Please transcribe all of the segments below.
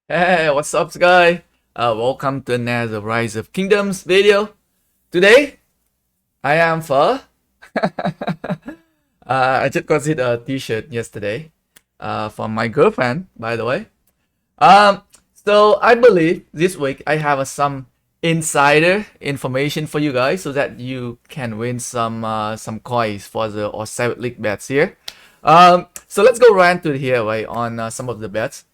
Hey, what's up, guys? Welcome to another Rise of Kingdoms video. Today, I am for. I just got it a T-shirt yesterday, from my girlfriend, by the way. Um, so I believe this week I have some insider information for you guys, so that you can win some coins for the or Savage League bets here. So let's go right into here, right, on some of the bets.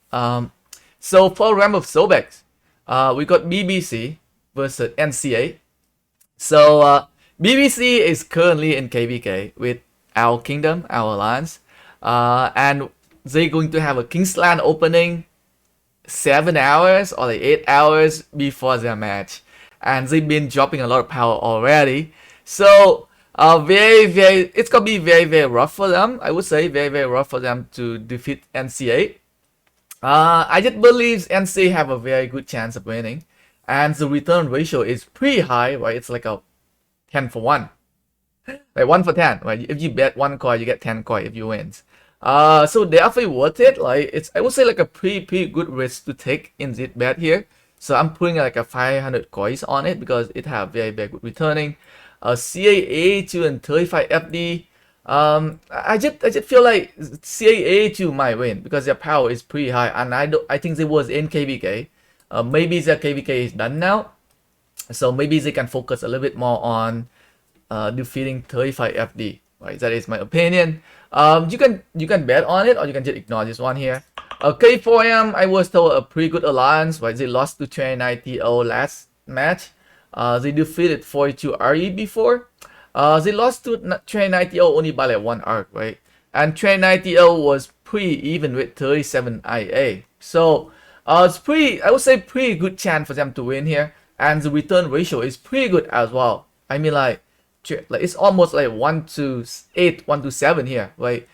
So for round of Sobex, we got BBC versus NCA. So BBC is currently in KvK with our kingdom, our alliance, and they're going to have a Kingsland opening 7 hours or like 8 hours before their match, and they've been dropping a lot of power already. So it's gonna be very rough for them. I would say very rough for them to defeat NCA. I just believe NC have a very good chance of winning, and the return ratio is pretty high, right? It's like a 10 for 1, like 1 for 10, right? If you bet 1 coin, you get 10 coin if you win. So definitely worth it. Like it's, I would say, like a pretty good risk to take in this bet here. So I'm putting like a 500 coins on it because it have very good returning. CAA2 and 35 FD. I just feel like CAA2 might win because their power is pretty high, and I think they was in KvK. Maybe their KvK is done now, so maybe they can focus a little bit more on defeating 35 FD. Right, that is my opinion. You can bet on it, or you can just ignore this one here. K4M, I was told a pretty good alliance, right? They lost to 29TO last match. They defeated 42 RE before. They lost to 29TO only by like 1 arc, right? And 29TO was pretty even with 37 IA. So it's pretty, I would say, pretty good chance for them to win here. And the return ratio is pretty good as well. I mean, like it's almost like 1 to 8, 1 to 7 here, right?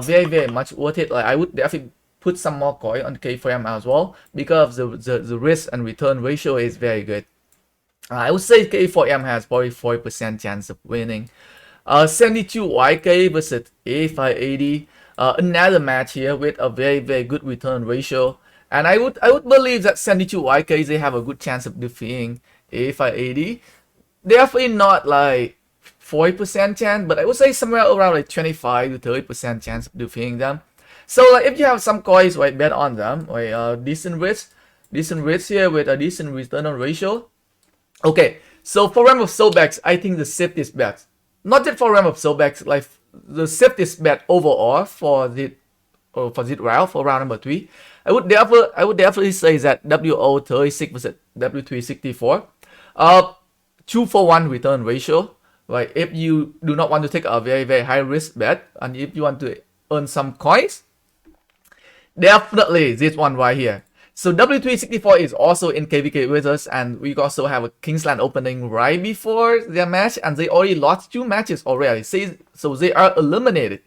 Very much worth it. Like I would definitely put some more coin on K4M as well, because the risk and return ratio is very good. I would say K4M has probably 40% chance of winning. 72 YK versus A580. Another match here with a very good return ratio. And I would believe that 72 YK, they have a good chance of defeating A580. Definitely not like 40% chance, but I would say somewhere around like 25 to 30% chance of defeating them. So like if you have some coins, right, bet on them. Right, decent risk here with a decent return on ratio. Okay, so for Realm of Soulbacks, I think the safest bet, not just for Realm of Soulbacks, like the safest bet overall for the round, for round number 3, I would definitely say that WO36 versus W364, 2 for 1 return ratio. Right, if you do not want to take a very high risk bet, and if you want to earn some coins, definitely this one right here. So W364 is also in KvK with us, and we also have a Kingsland opening right before their match, and they already lost 2 matches already. So they are eliminated.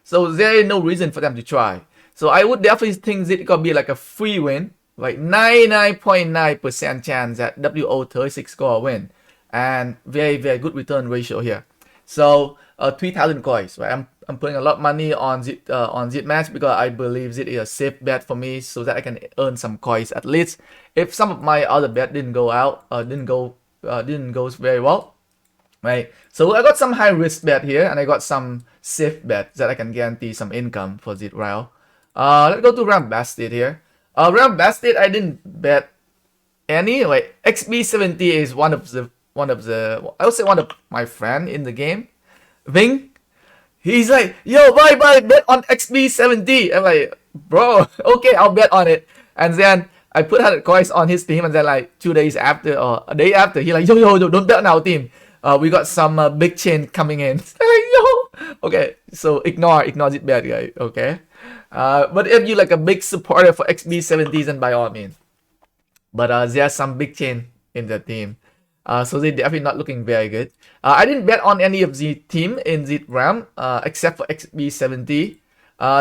So there is no reason for them to try. So I would definitely think that it could be like a free win, like 99.9% chance that WO36 gonna win, and very good return ratio here. So 3,000 coins, right? I'm putting a lot of money on this match because I believe it is a safe bet for me, so that I can earn some coins at least. If some of my other bet didn't go out, didn't go very well, right? So I got some high risk bet here, and I got some safe bet that I can guarantee some income for this round. Let's go to round basket here. Round basket, I didn't bet any. Like XB70 is one of I would say one of my friend in the game, Ving. He's like, yo, bye, bet on XB70. I'm like, bro, okay, I'll bet on it. And then I put 100 coins on his team, and then like 2 days after, or a day after, he like, yo, don't bet on our team. We got some big chain coming in. Like, yo, okay, so ignore it bet, guy, okay? But if you like a big supporter for XB70s, then by all means. But there's some big chain in the team. So they're definitely not looking very good. I didn't bet on any of the team in the round, except for XB70,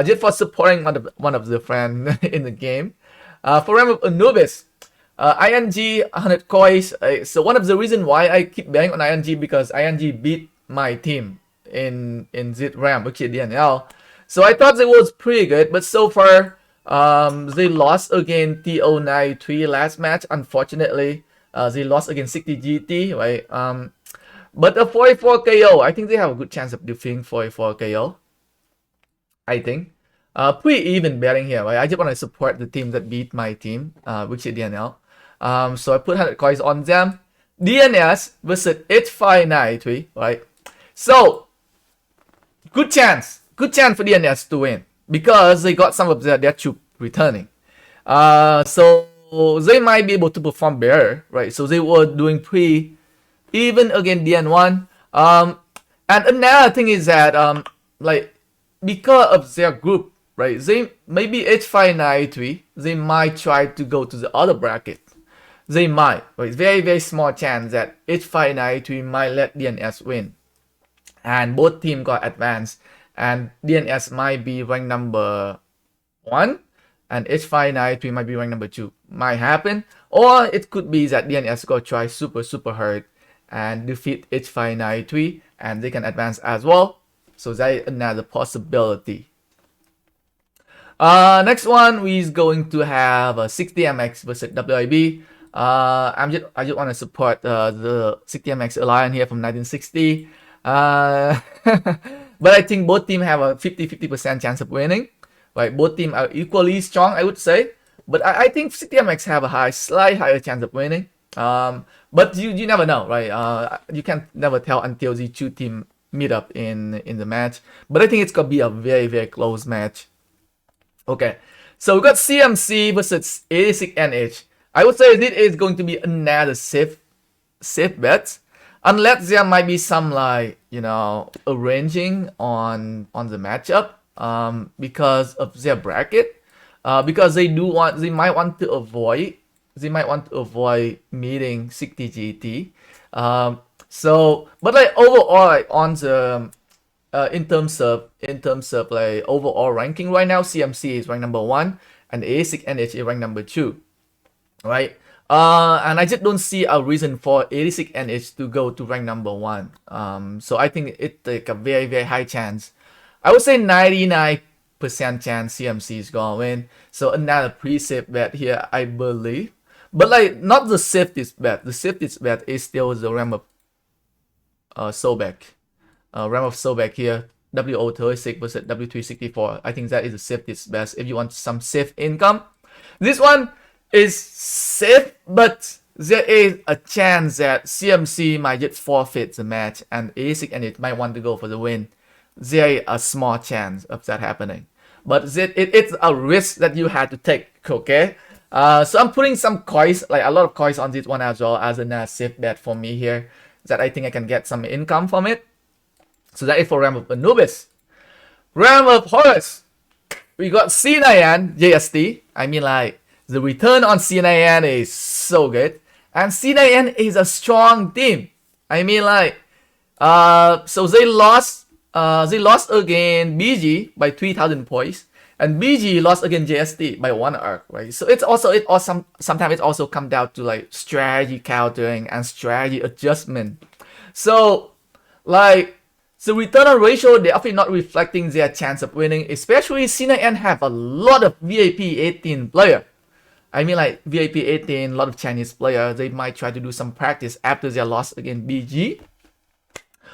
just for supporting one of the friends in the game. For round of Anubis, ING 100 coins. So one of the reasons why I keep betting on ING, because ING beat my team in this round, which is DNL. So I thought it was pretty good, but so far They lost against TO93 last match, unfortunately. They lost against 60GT, right? But a 44 KO, I think they have a good chance of defeating 44 KO. I think. Pretty even betting here, right? I just want to support the team that beat my team, which is DNL. So I put 100 coins on them. DNS versus H593, right? So, good chance for DNS to win because they got some of their troop returning. So they might be able to perform better, right? So they were doing pretty even against DN1. And another thing is that like because of their group, right? They maybe H593, they might try to go to the other bracket. They might, right? Very, very small chance that H593 might let DNS win. And both teams got advanced. And DNS might be ranked number 1. And H593 might be ranked number 2. Might happen. Or it could be that DNS go try super hard and defeat H593. And they can advance as well. So that is another possibility. Next one, we is going to have a 60MX versus WIB. I just want to support the 60MX Alliance here from 1960. But I think both teams have a 50% chance of winning. Right, both teams are equally strong, I would say. But I think 60MX have a slight higher chance of winning. But you never know, right? You can never tell until the two teams meet up in the match. But I think it's gonna be a very, very close match. Okay, so we got CMC versus 86NH. I would say this is going to be another safe bet, unless there might be some like arranging on the matchup because of their bracket, because they might want to avoid meeting 60GT. So, but like overall, like on the in terms of like overall ranking right now, CMC is ranked number 1 and 86NH is ranked number 2. Right, and I just don't see a reason for 86NH to go to rank number 1. So I think it's like a very, very high chance. I would say 99% chance CMC is gonna win. So another pretty safe bet here, I believe. But like not the safest bet. The safest bet is still the Ram of Sobek. Ram of Sobek here. WO36 versus W364. I think that is the safest bet if you want some safe income. This one is safe, but there is a chance that CMC might just forfeit the match and ASIC and it might want to go for the win. There is a small chance of that happening, but it's a risk that you had to take. Okay, so I'm putting some coins, like a lot of coins on this one as well as a safe bet for me here, that I think I can get some income from it. So that is for Ram of Anubis. Ram of Horus, we got C9N JST. I mean, like, the return on C9N is so good. And C9N is a strong team. I mean, like, so they lost against BG by 3,000 points. And BG lost against JST by 1 arc, right? So sometimes it also comes down to like strategy countering and strategy adjustment. So, like, the return on ratio, they're often not reflecting their chance of winning, especially C9N have a lot of VIP 18 player. I mean, like, VIP 18, a lot of Chinese players, they might try to do some practice after their loss against BG.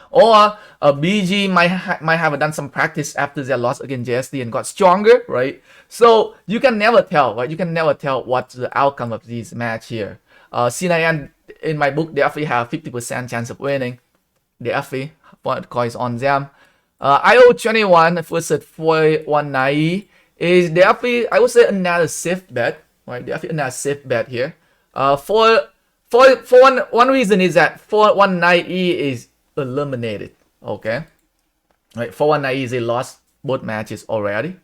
Or BG might have done some practice after their loss against JST and got stronger, right? So you can never tell, right? You can never tell what's the outcome of this match here. C9N, in my book, they actually have 50% chance of winning. They actually put coins on them. IO21 versus 419 is definitely, I would say, another safe bet. Right, definitely another safe bet here. For one reason is that 419E is eliminated. Okay, right, 419E is they lost both matches already.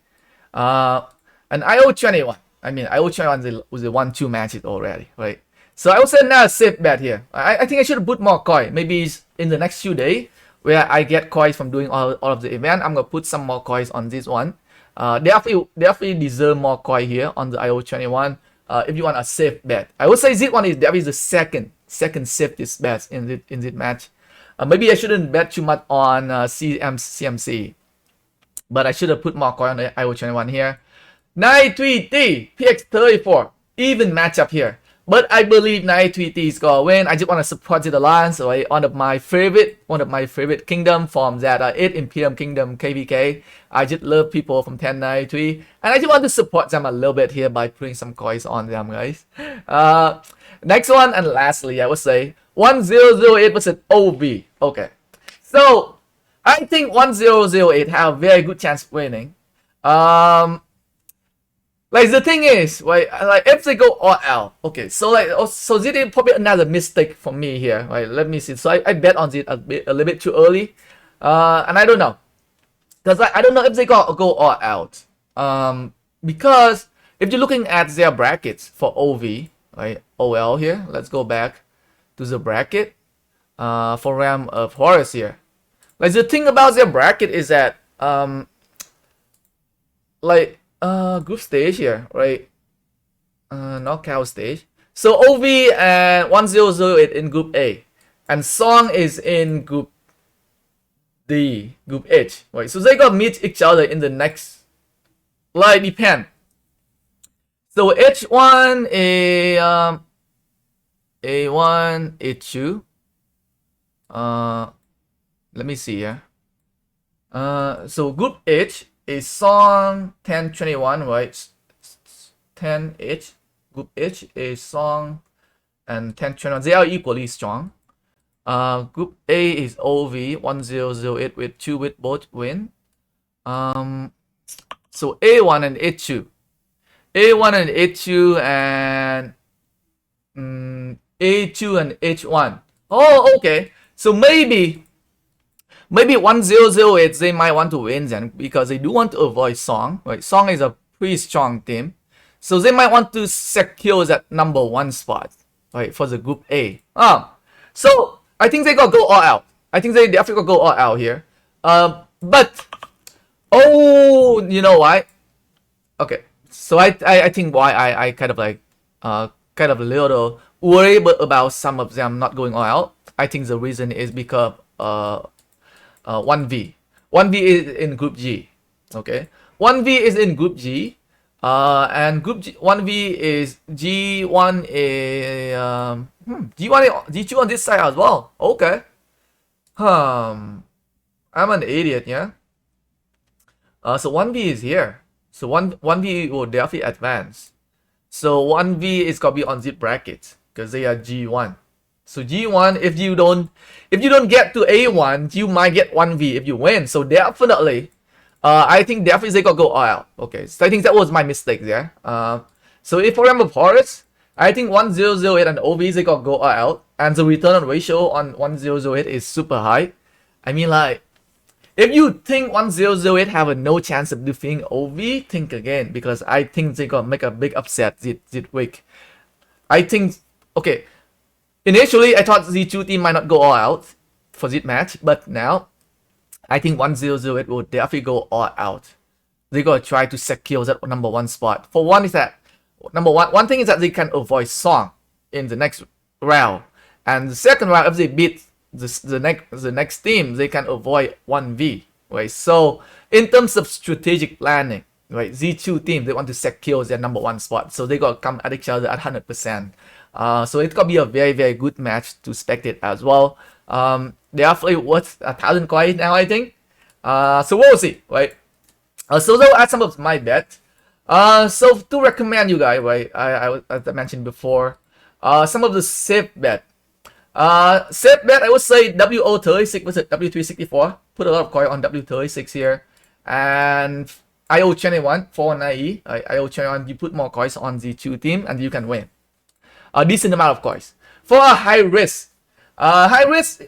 And IO21, I mean IO21 was the 1-2 matches already, right? So I would say another safe bet here. I think I should put more coin. Maybe in the next few days where I get coins from doing all of the event, I'm gonna put some more coins on this one. They definitely deserve more coin here on the IO21. If you want a safe bet, I would say this one is definitely the second safest bet in this match. Maybe I shouldn't bet too much on CMC, but I should have put more coin on the IO21 here. 93D, PX34, even matchup here. But I believe 93D is gonna win. I just want to support the alliance, right? One of my favorite kingdom from that 8 Imperium Kingdom KvK. I just love people from 1093, and I just want to support them a little bit here by putting some coins on them, guys. Next one and lastly, I would say 1008 versus OV. Okay, so I think 1008 have a very good chance of winning. Like the thing is, right? Like if they go all out, okay. So so this is probably another mistake for me here, right? Let me see. So I bet on it a little bit too early, and I don't know, because I don't know if they go all out. Because if you're looking at their brackets for OV, right? OL here. Let's go back to the bracket, for Ram of Horus here. Like the thing about their bracket is that group stage here, right? Knockout stage. So OV and 1008 in group A, and Song is in group D, group H, right? So they gotta meet each other in the next, like, depend. So H1 A1 H2. Let me see here. So group H is Song 1021, right? 10H. Group H is Song and 1021. They are equally strong. Group A is OV 1008 with 2 with both win. So A1 and H2. A1 and H2 and A2 and H1. Oh, okay. So maybe 1008 they might want to win then, because they do want to avoid Song, right? Song is a pretty strong team, so they might want to secure that #1 spot, right, for the group A. So I think they gotta go all out. I think they definitely gotta go all out here. But you know why? Okay, so I think why I kind of like kind of a little worried about some of them not going all out. I think the reason is because 1V. 1V is in group G. Okay. 1V is in group G. And group G, 1V is G1 G1 G2 on this side as well. Okay. I'm an idiot, yeah. So 1V is here. So 1V will definitely advance. So 1V is gonna be on this bracket because they are G1. So G1, if you don't get to A1, you might get 1V if you win. So definitely, I think definitely they gotta go all out. Okay, so I think that was my mistake there. So if for example Horus, I think 1008 and OV they gotta go all out, and the return on ratio on 1008 is super high. I mean, like, if you think 1008 have a no chance of defeating OV, think again, because I think they gonna make a big upset this week. I think, okay. Initially, I thought the two team might not go all out for this match, but now I think 1008 will definitely go all out. They're gonna try to secure that #1 spot. For one is that one thing is that they can avoid Song in the next round, and the second round, if they beat the next team, they can avoid 1V. Right. So in terms of strategic planning, right, these two teams they want to secure their #1 spot, so they gotta come at each other at 100%. So it's gonna be a very, very good match to spectate as well. Definitely worth 1,000 coins now, I think. So we'll see, right? So they'll add some of my bet. So to recommend you guys, right? As I mentioned before, some of the safe bet. Safe bet, I would say WO36 versus W364. Put a lot of coin on W36 here, and IO21 for 9E. IO21, you put more coins on the two team, and you can win a decent amount of coins. For a high risk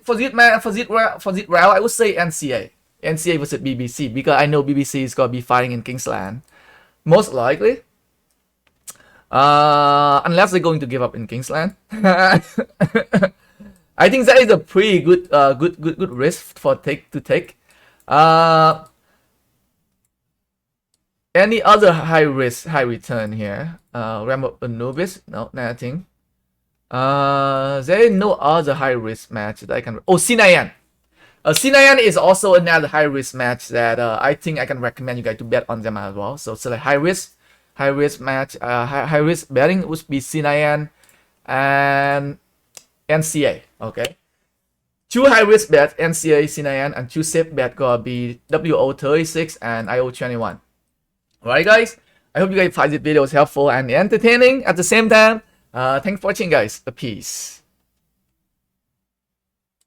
for this round, I would say NCA versus BBC, because I know BBC is gonna be fighting in Kingsland, most likely, unless they're going to give up in Kingsland. I think that is a pretty good good risk for to take. Any other high risk, high return here? Rambo Anubis? No, nothing. There is no other high risk match that I can. Oh, C9N. C9N is also another high risk match that I think I can recommend you guys to bet on them as well. So select high risk. high risk match, high risk betting would be C9N and NCA. Okay, 2 high risk bet NCA, C9N, and 2 safe bet gonna be WO36 and IO21. Alright, guys. I hope you guys find this video helpful and entertaining at the same time. Thanks for watching, guys. Peace.